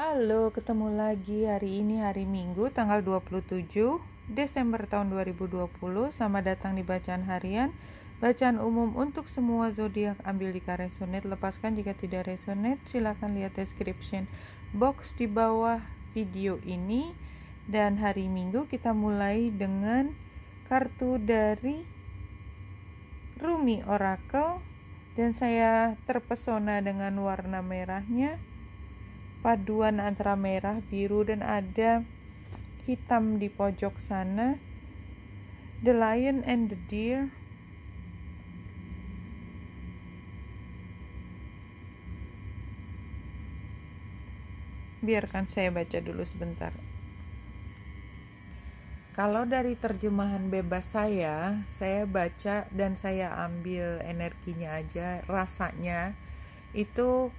Halo, ketemu lagi hari ini hari Minggu tanggal 27 Desember tahun 2020. Selamat datang di bacaan harian. Bacaan umum untuk semua zodiak, ambil jika resonate, lepaskan jika tidak resonate. Silakan lihat description box di bawah video ini. Dan hari Minggu kita mulai dengan kartu dari Rumi Oracle, dan saya terpesona dengan warna merahnya, paduan antara merah, biru, dan ada hitam di pojok sana. The Lion and the Deer. Biarkan saya baca dulu sebentar. Kalau dari terjemahan bebas saya baca dan saya ambil energinya aja, rasanya itu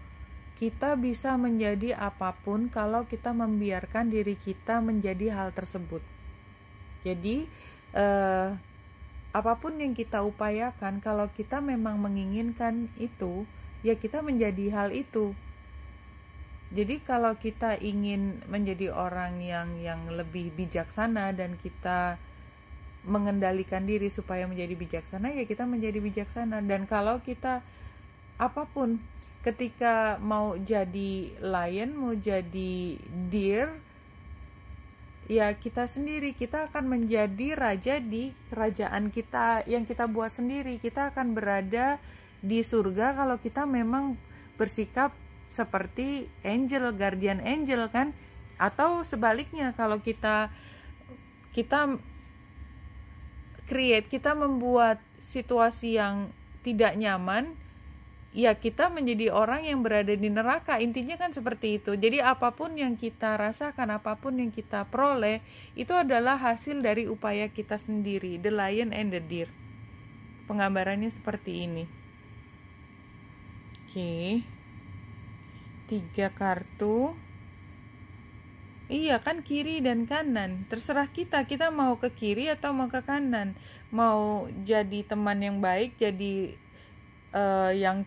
kita bisa menjadi apapun kalau kita membiarkan diri kita menjadi hal tersebut. Jadi apapun yang kita upayakan, kalau kita memang menginginkan itu, ya kita menjadi hal itu. Jadi kalau kita ingin menjadi orang yang lebih bijaksana dan kita mengendalikan diri supaya menjadi bijaksana, ya kita menjadi bijaksana. Dan kalau kita apapun, ketika mau jadi lion, mau jadi deer, ya kita sendiri, kita akan menjadi raja di kerajaan kita yang kita buat sendiri. Kita akan berada di surga kalau kita memang bersikap seperti angel, guardian angel kan. Atau sebaliknya, kalau kita create, kita membuat situasi yang tidak nyaman, ya kita menjadi orang yang berada di neraka. Intinya kan seperti itu. Jadi apapun yang kita rasakan, apapun yang kita peroleh, itu adalah hasil dari upaya kita sendiri. The Lion and the Deer. Penggambarannya seperti ini. Oke. 3 kartu. Iya kan, kiri dan kanan. Terserah kita mau ke kiri atau mau ke kanan. Mau jadi teman yang baik, jadi yang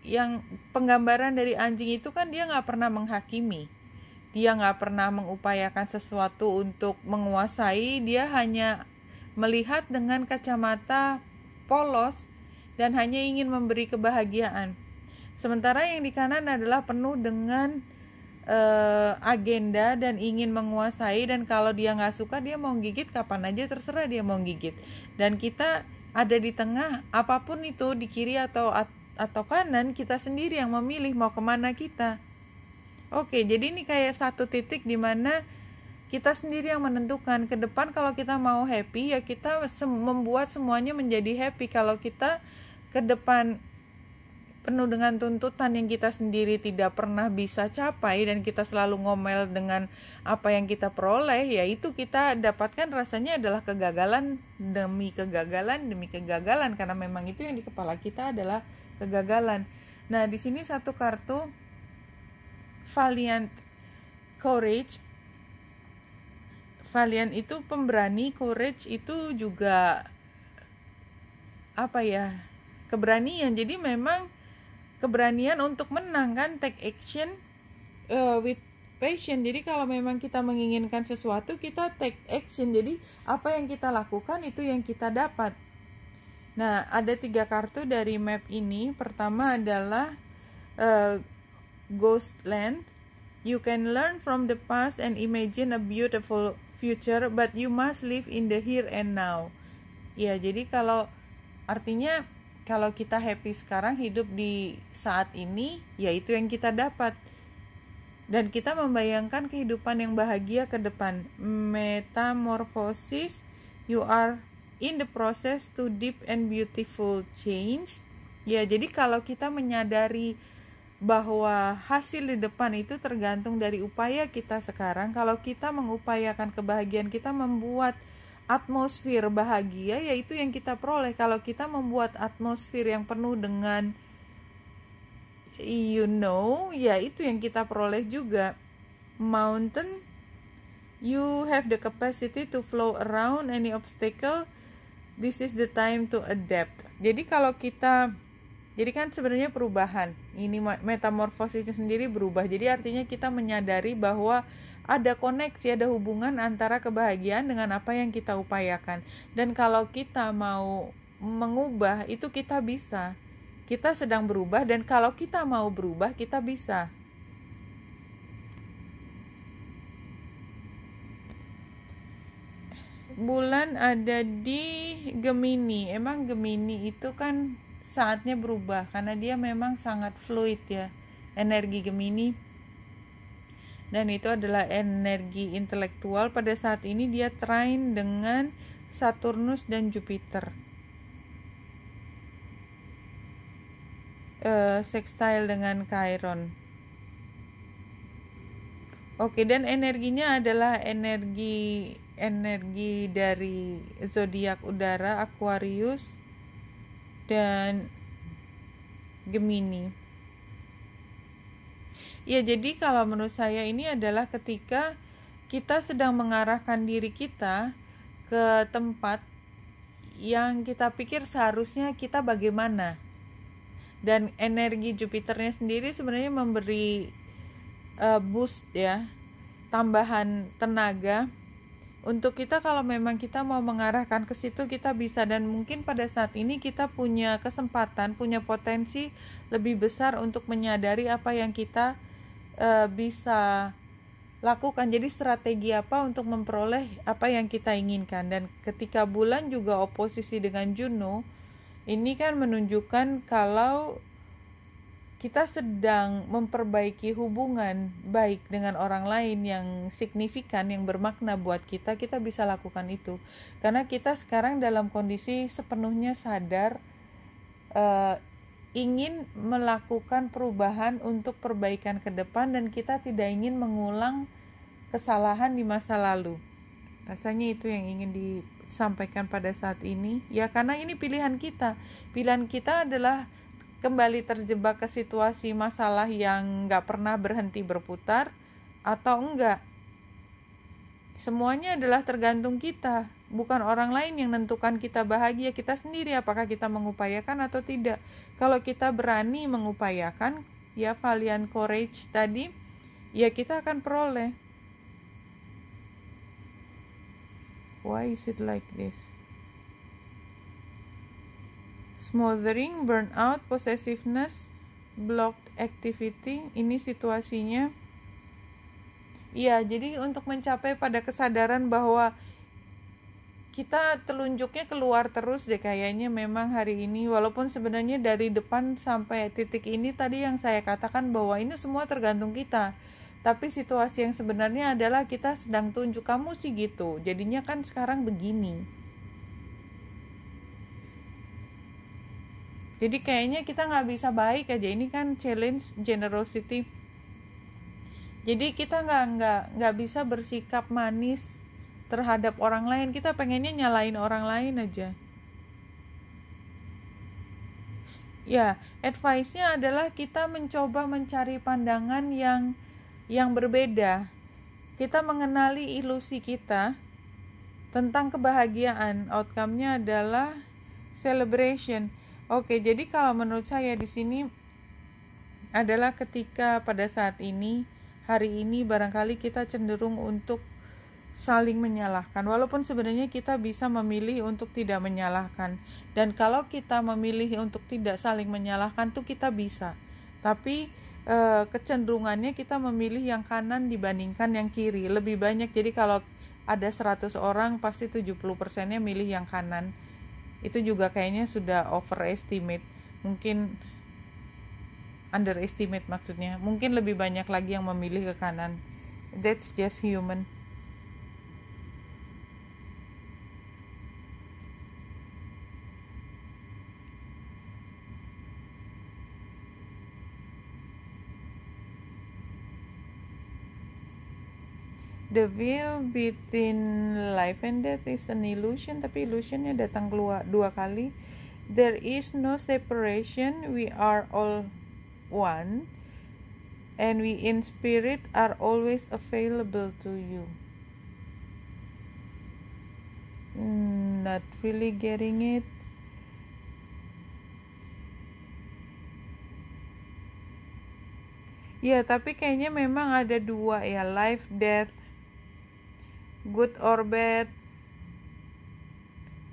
yang penggambaran dari anjing itu kan dia nggak pernah menghakimi, dia nggak pernah mengupayakan sesuatu untuk menguasai, dia hanya melihat dengan kacamata polos dan hanya ingin memberi kebahagiaan. Sementara yang di kanan adalah penuh dengan agenda dan ingin menguasai, dan kalau dia nggak suka, dia mau gigit kapan aja terserah dia mau gigit. Dan kita ada di tengah, apapun itu di kiri atau kanan, kita sendiri yang memilih mau kemana kita. Oke, jadi ini kayak satu titik di mana kita sendiri yang menentukan ke depan. Kalau kita mau happy, ya kita membuat semuanya menjadi happy. Kalau kita ke depan penuh dengan tuntutan yang kita sendiri tidak pernah bisa capai, dan kita selalu ngomel dengan apa yang kita peroleh, ya itu kita dapatkan rasanya adalah kegagalan demi kegagalan demi kegagalan, karena memang itu yang di kepala kita adalah kegagalan. Nah, di sini satu kartu Valiant Courage. Valiant itu pemberani, courage itu juga apa ya? Keberanian. Jadi memang keberanian untuk menang kan, take action with passion. Jadi kalau memang kita menginginkan sesuatu, kita take action. Jadi apa yang kita lakukan itu yang kita dapat. Nah, ada 3 kartu dari map ini. Pertama adalah Ghostland. You can learn from the past and imagine a beautiful future, but you must live in the here and now. Ya, jadi kalau artinya kalau kita happy sekarang, hidup di saat ini, ya itu yang kita dapat. Dan kita membayangkan kehidupan yang bahagia ke depan. Metamorphosis, you are in the process to deep and beautiful change. Ya, jadi kalau kita menyadari bahwa hasil di depan itu tergantung dari upaya kita sekarang. Kalau kita mengupayakan kebahagiaan, kita membuat atmosfer bahagia, yaitu yang kita peroleh. Kalau kita membuat atmosfer yang penuh dengan ya itu yang kita peroleh juga. Mountain, you have the capacity to flow around any obstacle. This is the time to adapt. Jadi kalau kita Jadi kan sebenarnya perubahan, ini metamorfosisnya sendiri berubah. Jadi artinya kita menyadari bahwa ada koneksi, ada hubungan antara kebahagiaan dengan apa yang kita upayakan. Dan kalau kita mau mengubah, itu kita bisa. Kita sedang berubah, dan kalau kita mau berubah, kita bisa. Bulan ada di Gemini. Emang Gemini itu kan saatnya berubah karena dia memang sangat fluid ya, energi Gemini. Dan itu adalah energi intelektual. Pada saat ini dia trine dengan Saturnus dan Jupiter, sextile dengan Chiron. Oke, dan energinya adalah energi dari zodiak udara, Aquarius dan Gemini. Ya, jadi kalau menurut saya ini adalah ketika kita sedang mengarahkan diri kita ke tempat yang kita pikir seharusnya kita bagaimana. Dan energi Jupiternya sendiri sebenarnya memberi boost ya, tambahan tenaga untuk kita. Kalau memang kita mau mengarahkan ke situ, kita bisa. Dan mungkin pada saat ini kita punya kesempatan, punya potensi lebih besar untuk menyadari apa yang kita bisa lakukan. Jadi strategi apa untuk memperoleh apa yang kita inginkan. Dan ketika bulan juga oposisi dengan Juno, ini kan menunjukkan kalau kita sedang memperbaiki hubungan baik dengan orang lain yang signifikan, yang bermakna buat kita. Kita bisa lakukan itu karena kita sekarang dalam kondisi sepenuhnya sadar, ingin melakukan perubahan untuk perbaikan ke depan, dan kita tidak ingin mengulang kesalahan di masa lalu. Rasanya itu yang ingin disampaikan pada saat ini ya, karena ini pilihan kita adalah kembali terjebak ke situasi masalah yang gak pernah berhenti berputar atau enggak. Semuanya adalah tergantung kita, bukan orang lain yang menentukan kita bahagia. Kita sendiri apakah kita mengupayakan atau tidak. Kalau kita berani mengupayakan ya, valiant courage tadi, ya kita akan peroleh. Why is it like this? Smothering, burnout, possessiveness, blocked activity. Ini situasinya. Iya, jadi untuk mencapai pada kesadaran bahwa kita telunjuknya keluar terus deh kayaknya memang hari ini. Walaupun sebenarnya dari depan sampai titik ini tadi yang saya katakan bahwa ini semua tergantung kita. Tapi situasi yang sebenarnya adalah kita sedang tunjuk, kamu sih gitu, jadinya kan sekarang begini. Jadi kayaknya kita gak bisa baik aja. Ini kan challenge generosity. Jadi kita nggak bisa bersikap manis terhadap orang lain. Kita pengennya nyalain orang lain aja. Ya, advice-nya adalah kita mencoba mencari pandangan yang berbeda. Kita mengenali ilusi kita tentang kebahagiaan. Outcome-nya adalah celebration. Oke, jadi kalau menurut saya di sini adalah ketika pada saat ini, hari ini barangkali kita cenderung untuk saling menyalahkan, walaupun sebenarnya kita bisa memilih untuk tidak menyalahkan. Dan kalau kita memilih untuk tidak saling menyalahkan tuh kita bisa, tapi kecenderungannya kita memilih yang kanan dibandingkan yang kiri lebih banyak. Jadi kalau ada 100 orang pasti 70%-nya milih yang kanan. Itu juga kayaknya sudah overestimate, mungkin underestimate maksudnya. Mungkin lebih banyak lagi yang memilih ke kanan. That's just human. The veil between life and death is an illusion, tapi illusionnya datang keluar 2 kali. There is no separation, we are all one, and we in spirit are always available to you. Not really getting it. Ya, tapi kayaknya memang ada dua ya, life, death, good or bad.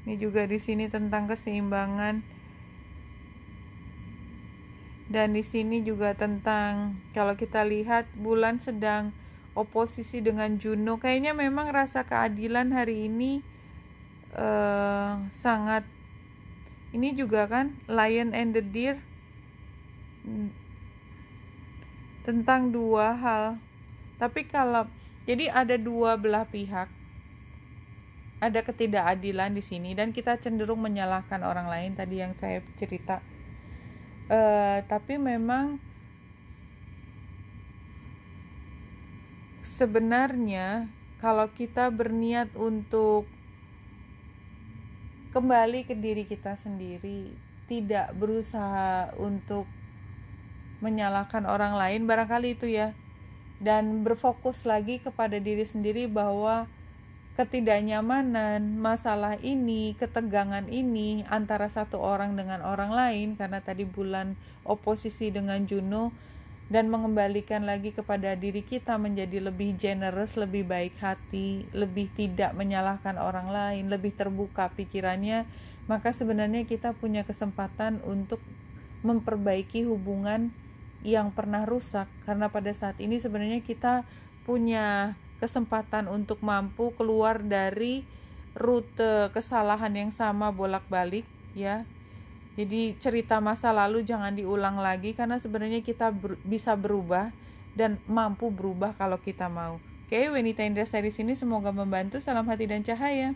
Ini juga di sini tentang keseimbangan. Dan di sini juga tentang, kalau kita lihat bulan sedang oposisi dengan Juno, kayaknya memang rasa keadilan hari ini sangat. Ini juga kan Lion and the Deer, tentang dua hal. Tapi kalau jadi ada dua belah pihak, ada ketidakadilan di sini, dan kita cenderung menyalahkan orang lain tadi yang saya cerita. Tapi memang sebenarnya kalau kita berniat untuk kembali ke diri kita sendiri, tidak berusaha untuk menyalahkan orang lain, barangkali itu ya, dan berfokus lagi kepada diri sendiri bahwa ketidaknyamanan, masalah ini, ketegangan ini antara satu orang dengan orang lain karena tadi bulan oposisi dengan Juno, dan mengembalikan lagi kepada diri kita menjadi lebih generous, lebih baik hati, lebih tidak menyalahkan orang lain, lebih terbuka pikirannya, maka sebenarnya kita punya kesempatan untuk memperbaiki hubungan yang pernah rusak. Karena pada saat ini sebenarnya kita punya kesempatan untuk mampu keluar dari rute kesalahan yang sama bolak-balik ya. Jadi cerita masa lalu jangan diulang lagi, karena sebenarnya kita bisa berubah dan mampu berubah kalau kita mau. Oke, Wanita Indra dari sini semoga membantu. Salam hati dan cahaya.